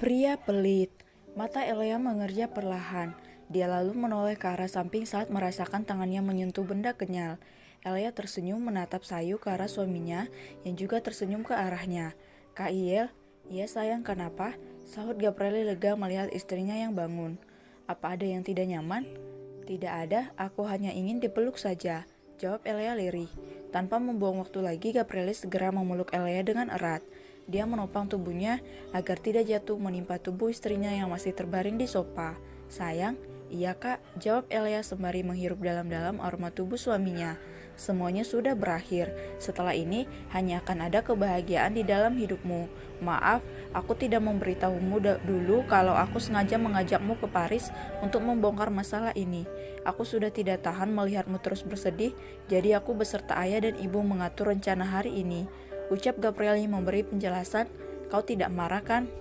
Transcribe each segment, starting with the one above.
Pria pelit. Mata Elia mengerja perlahan. Dia lalu menoleh ke arah samping saat merasakan tangannya menyentuh benda kenyal. Elia tersenyum menatap sayu ke arah suaminya yang juga tersenyum ke arahnya. "Kak Iel, iya sayang, kenapa?" sahut Gabrieli lega melihat istrinya yang bangun. "Apa ada yang tidak nyaman?" "Tidak ada, aku hanya ingin dipeluk saja," jawab Elia lirih. Tanpa membuang waktu lagi, Gabrieli segera memeluk Elia dengan erat. Dia menopang tubuhnya agar tidak jatuh menimpa tubuh istrinya yang masih terbaring di sofa. "Sayang, iya kak," jawab Elia sembari menghirup dalam-dalam aroma tubuh suaminya. "Semuanya sudah berakhir. Setelah ini hanya akan ada kebahagiaan di dalam hidupmu. Maaf, aku tidak memberitahumu dulu kalau aku sengaja mengajakmu ke Paris untuk membongkar masalah ini. Aku sudah tidak tahan melihatmu terus bersedih, jadi aku beserta ayah dan ibu mengatur rencana hari ini," ucap Gabrieli memberi penjelasan. "Kau tidak marah kan?"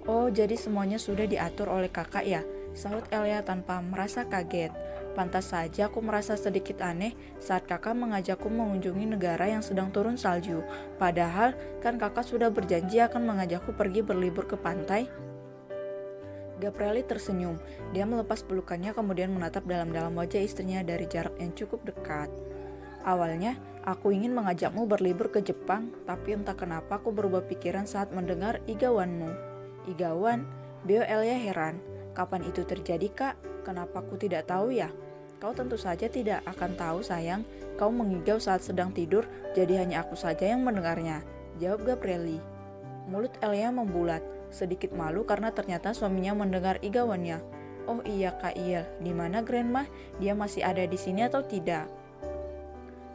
"Oh, jadi semuanya sudah diatur oleh kakak ya?" sahut Elia tanpa merasa kaget. "Pantas saja aku merasa sedikit aneh saat kakak mengajakku mengunjungi negara yang sedang turun salju. Padahal kan kakak sudah berjanji akan mengajakku pergi berlibur ke pantai." Gabrieli tersenyum. Dia melepas pelukannya kemudian menatap dalam-dalam wajah istrinya dari jarak yang cukup dekat. "Awalnya, aku ingin mengajakmu berlibur ke Jepang, tapi entah kenapa aku berubah pikiran saat mendengar igawanmu." "Igawan?" Bio Elia heran. "Kapan itu terjadi, Kak? Kenapa aku tidak tahu ya?" "Kau tentu saja tidak akan tahu, sayang. Kau mengigau saat sedang tidur, jadi hanya aku saja yang mendengarnya," jawab Gabrieli. Mulut Elia membulat, sedikit malu karena ternyata suaminya mendengar igawannya. "Oh iya Kak Iel, di mana Grandma? Dia masih ada di sini atau tidak?"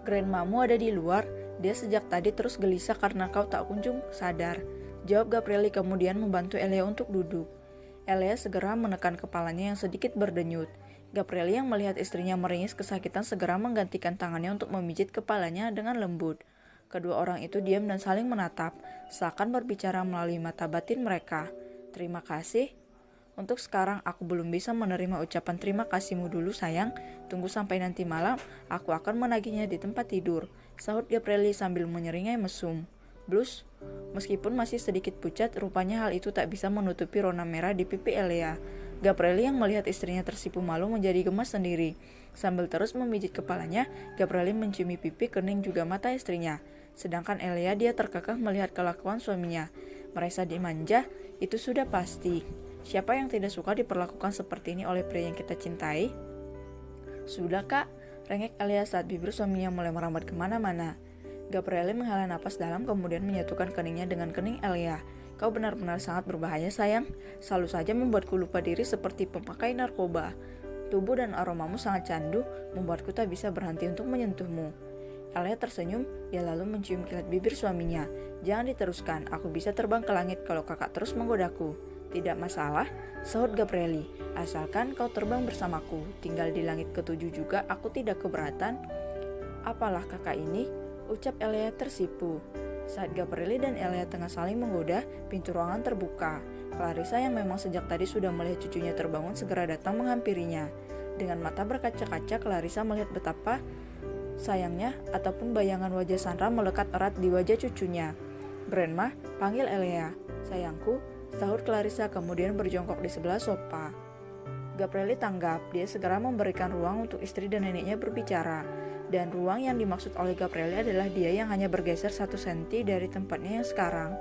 "Grandmamu ada di luar. Dia sejak tadi terus gelisah karena kau tak kunjung sadar," jawab Gabrieli kemudian membantu Elia untuk duduk. Elia segera menekan kepalanya yang sedikit berdenyut. Gabrieli yang melihat istrinya meringis kesakitan segera menggantikan tangannya untuk memijit kepalanya dengan lembut. Kedua orang itu diam dan saling menatap, seakan berbicara melalui mata batin mereka. "Terima kasih. Untuk sekarang aku belum bisa menerima ucapan terima kasihmu dulu sayang. Tunggu sampai nanti malam, aku akan menagihnya di tempat tidur," sahut Gabrieli sambil menyeringai mesum. Blus. Meskipun masih sedikit pucat, rupanya hal itu tak bisa menutupi rona merah di pipi Elia. Gabrieli yang melihat istrinya tersipu malu menjadi gemas sendiri. Sambil terus memijit kepalanya, Gabrieli menciumi pipi, kening juga mata istrinya. Sedangkan Elia dia terkekeh melihat kelakuan suaminya. Merasa dimanja, itu sudah pasti. Siapa yang tidak suka diperlakukan seperti ini oleh pria yang kita cintai? "Sudah kak," rengek Elia saat bibir suaminya mulai merambat kemana-mana. Gabrieli menghela napas dalam kemudian menyatukan keningnya dengan kening Elia. "Kau benar-benar sangat berbahaya sayang. Selalu saja membuatku lupa diri seperti pemakai narkoba. Tubuh dan aromamu sangat candu, membuatku tak bisa berhenti untuk menyentuhmu." Elia tersenyum, dia lalu mencium kilat bibir suaminya. "Jangan diteruskan, aku bisa terbang ke langit kalau kakak terus menggodaku." "Tidak masalah," sahut Gabrieli. "Asalkan kau terbang bersamaku, tinggal di langit ketujuh juga aku tidak keberatan." "Apalah kakak ini?" ucap Elia tersipu. Saat Gabrieli dan Elia tengah saling menggoda, pintu ruangan terbuka. Clarissa yang memang sejak tadi sudah melihat cucunya terbangun segera datang menghampirinya. Dengan mata berkaca-kaca, Clarissa melihat betapa sayangnya ataupun bayangan wajah Sandra melekat erat di wajah cucunya. "Grandma," panggil Elia. "Sayangku," sahut Clarissa kemudian berjongkok di sebelah sofa. Gabrieli tanggap, dia segera memberikan ruang untuk istri dan neneknya berbicara. Dan ruang yang dimaksud oleh Gabrieli adalah dia yang hanya bergeser 1 senti dari tempatnya yang sekarang.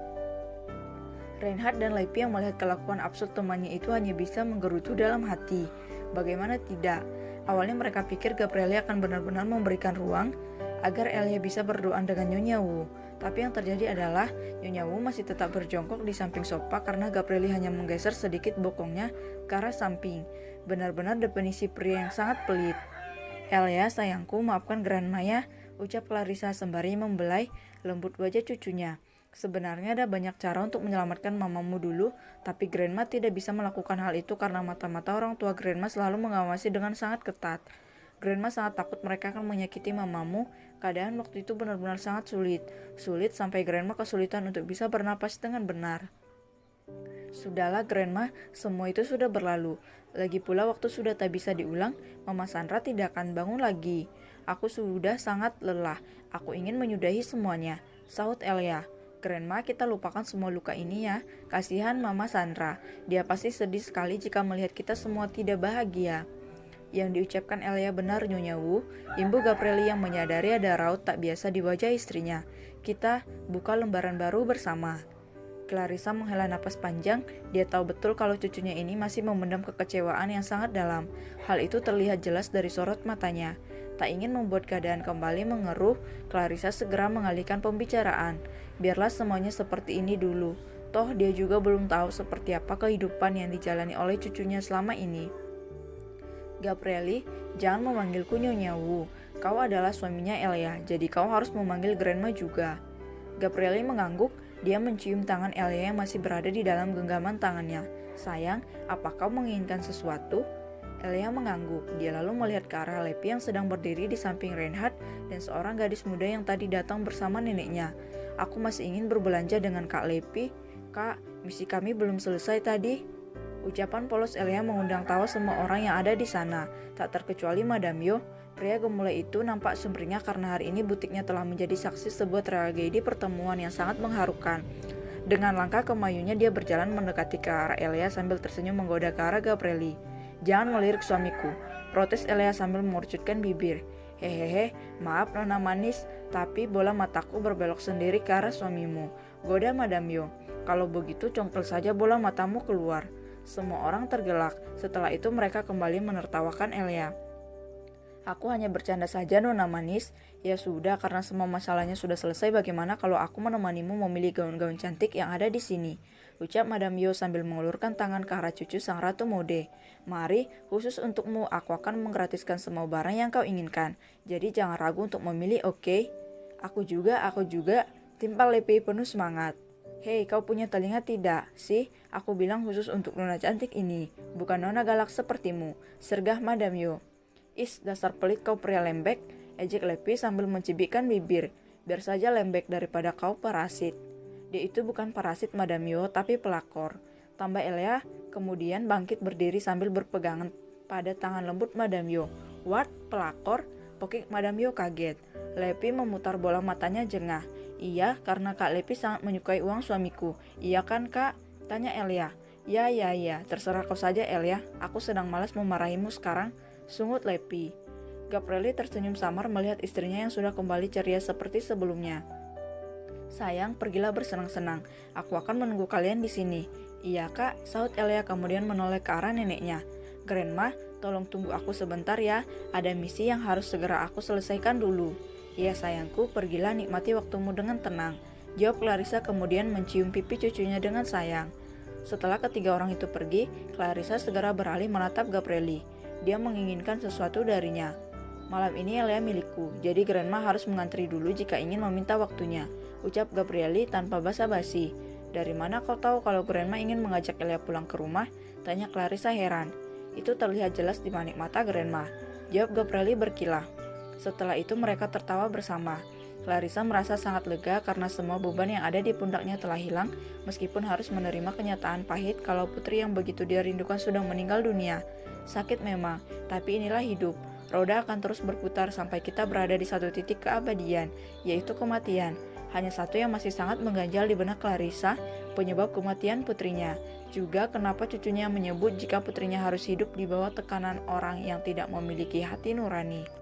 Reinhard dan Leipy yang melihat kelakuan absurd temannya itu hanya bisa menggerutu dalam hati. Bagaimana tidak? Awalnya mereka pikir Gabrieli akan benar-benar memberikan ruang agar Elia bisa berdoa dengan Nyonya Wu. Tapi yang terjadi adalah Nyonya Wu masih tetap berjongkok di samping sofa karena Gabrieli hanya menggeser sedikit bokongnya ke arah samping. Benar-benar definisi pria yang sangat pelit. "Elia, sayangku, maafkan Grandma ya," ucap Clarissa sembari membelai lembut wajah cucunya. "Sebenarnya ada banyak cara untuk menyelamatkan mamamu dulu, tapi Grandma tidak bisa melakukan hal itu karena mata-mata orang tua Grandma selalu mengawasi dengan sangat ketat. Grandma sangat takut mereka akan menyakiti mamamu. Keadaan waktu itu benar-benar sangat sulit. Sulit sampai Grandma kesulitan untuk bisa bernapas dengan benar." "Sudahlah Grandma, semua itu sudah berlalu. Lagi pula waktu sudah tak bisa diulang, Mama Sandra tidak akan bangun lagi. Aku sudah sangat lelah, aku ingin menyudahi semuanya," sahut Elia. Grandma, kita lupakan semua luka ini ya. Kasihan Mama Sandra. Dia pasti sedih sekali jika melihat kita semua tidak bahagia. Yang diucapkan Elia benar, Nyonya Wu. Ibu Gabrieli yang menyadari ada raut tak biasa di wajah istrinya. Kita buka lembaran baru bersama. Clarissa menghela napas panjang. Dia tahu betul kalau cucunya ini masih memendam kekecewaan yang sangat dalam. Hal itu terlihat jelas dari sorot matanya. Tak ingin membuat keadaan kembali mengeruh, Clarissa segera mengalihkan pembicaraan. Biarlah semuanya seperti ini dulu. Toh dia juga belum tahu seperti apa kehidupan yang dijalani oleh cucunya selama ini. Gabrieli, jangan memanggilku Nyonya Wu. Kau adalah suaminya Elia, jadi kau harus memanggil Grandma juga. Gabrieli mengangguk. Dia mencium tangan Elia yang masih berada di dalam genggaman tangannya. Sayang, apa kau menginginkan sesuatu? Elia mengangguk. Dia lalu melihat ke arah Lepi yang sedang berdiri di samping Reinhard dan seorang gadis muda yang tadi datang bersama neneknya. Aku masih ingin berbelanja dengan Kak Lepi. Kak, misi kami belum selesai tadi. Ucapan polos Elia mengundang tawa semua orang yang ada di sana, tak terkecuali Madame Yo. Pria gemulai itu nampak sumringah karena hari ini butiknya telah menjadi saksi sebuah tragedi pertemuan yang sangat mengharukan. Dengan langkah kemayunya dia berjalan mendekati ke arah Elia sambil tersenyum menggoda ke arah Gabrieli. Jangan melirik suamiku, protes Elia sambil mengerutkan bibir. Hehehe, maaf Nona manis, tapi bola mataku berbelok sendiri ke arah suamimu. Goda Madame Yo. Kalau begitu congkel saja bola matamu keluar. Semua orang tergelak. Setelah itu mereka kembali menertawakan Elia. Aku hanya bercanda saja Nona manis. Ya sudah, karena semua masalahnya sudah selesai, bagaimana kalau aku menemanimu memilih gaun-gaun cantik yang ada di sini? Ucap Madame Yo sambil mengulurkan tangan ke arah cucu sang Ratu Mode. Mari, khusus untukmu aku akan menggratiskan semua barang yang kau inginkan. Jadi jangan ragu untuk memilih, oke? Aku juga, timpal Lepi penuh semangat. Hei, kau punya telinga tidak? Sih, aku bilang khusus untuk Nona cantik ini, bukan Nona galak sepertimu, sergah Madame Yo. Is, dasar pelit kau pria lembek, ejek Lepi sambil mencibikkan bibir. Biar saja lembek daripada kau parasit. Dia itu bukan parasit Madame Yo, tapi pelakor. Tambah Elia, kemudian bangkit berdiri sambil berpegangan pada tangan lembut Madame Yo. What? Pelakor? Pokik Madame Yo kaget. Lepi memutar bola matanya jengah. Iya, karena Kak Lepi sangat menyukai uang suamiku. Iya kan Kak? Tanya Elia. Ya, terserah kau saja Elia. Aku sedang malas memarahimu sekarang. Sungut Lepi. Gabrieli tersenyum samar melihat istrinya yang sudah kembali ceria seperti sebelumnya. Sayang, pergilah bersenang-senang. Aku akan menunggu kalian di sini. Iya Kak, sahut Elia kemudian menoleh ke arah neneknya. Grandma, tolong tunggu aku sebentar ya. Ada misi yang harus segera aku selesaikan dulu. Iya sayangku, pergilah nikmati waktumu dengan tenang. Jawab Clarissa kemudian mencium pipi cucunya dengan sayang. Setelah ketiga orang itu pergi, Clarissa segera beralih menatap Gabrieli. Dia menginginkan sesuatu darinya. Malam ini Elia milikku, jadi Grandma harus mengantri dulu jika ingin meminta waktunya. Ucap Gabrieli tanpa basa-basi. Dari mana kau tahu kalau Grandma ingin mengajak Elia pulang ke rumah? Tanya Clarissa heran. Itu terlihat jelas di balik mata Grandma. Jawab Gabrieli berkilah. Setelah itu mereka tertawa bersama. Clarissa merasa sangat lega karena semua beban yang ada di pundaknya telah hilang, meskipun harus menerima kenyataan pahit kalau putri yang begitu dia rindukan sudah meninggal dunia. Sakit memang, tapi inilah hidup. Roda akan terus berputar sampai kita berada di satu titik keabadian, yaitu kematian. Hanya satu yang masih sangat mengganjal di benak Clarissa, penyebab kematian putrinya. Juga kenapa cucunya menyebut jika putrinya harus hidup di bawah tekanan orang yang tidak memiliki hati nurani.